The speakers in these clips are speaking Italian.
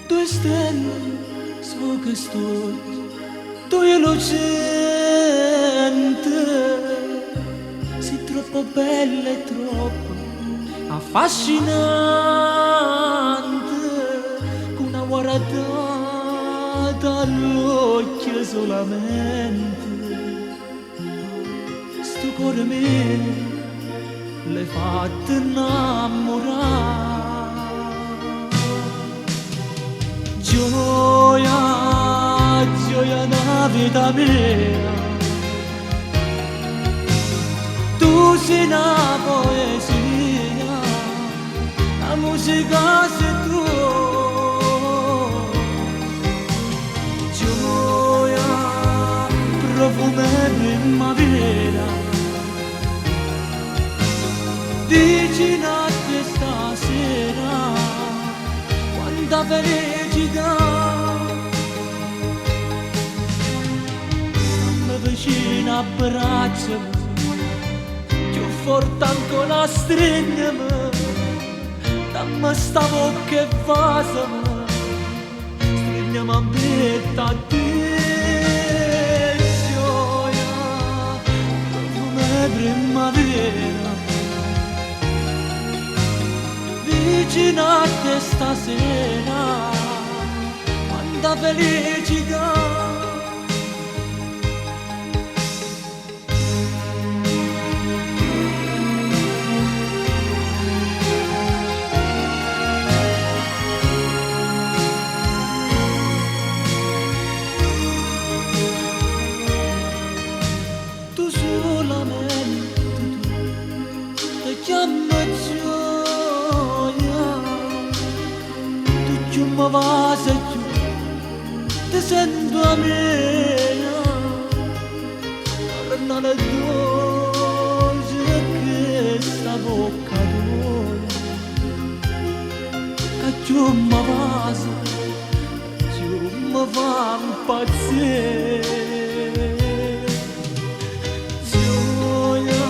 Due stelle sfocastori, due lucente, sei troppo bella e troppo affascinante, con una guardata all'occhio solamente, sto cuore mio l'hai fatto innamorare. Gioia, gioia da vita mia, tu sei una poesia, la musica sei tu. Gioia, profumo e primavera, vicino a te stasera, quanta felicità. Stammi vicino, abbracciami, più forte ancora stringimi, dammi sta bocca e vasami, stringiami a petto a te. Gioia, profumo e primavera, vicino a te stasera, quanta felicità. Tu solamente ti chiami gioia, tu mi vas e ti sento a mia, torna la dolce che sta bocca tua, che tu mi vas, tu mi fa impazzire. Gioia,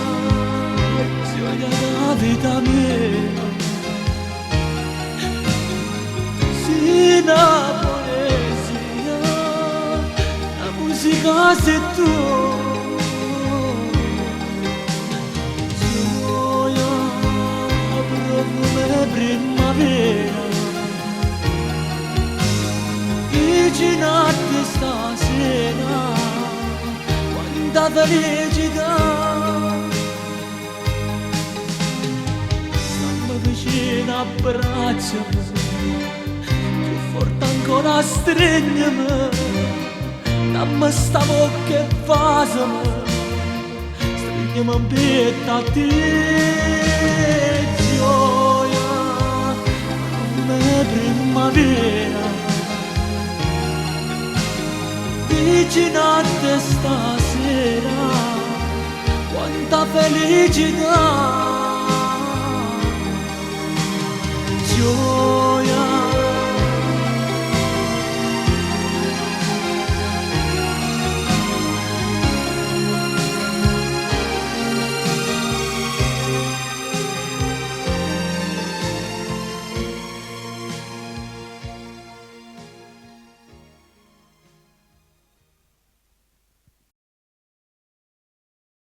gioia da vita mia, sei una poesia, la musica sei tu. Gioia, profumo e primavera, vicino a te stasera, quanta felicità. Stammi vicino, abbracciami, più forte ancora stringimi, dammi sta bocca e vasami, stringiami a petto a te. Gioia, profumo e primavera, vicino a te stasera, quanta felicità. Gioia,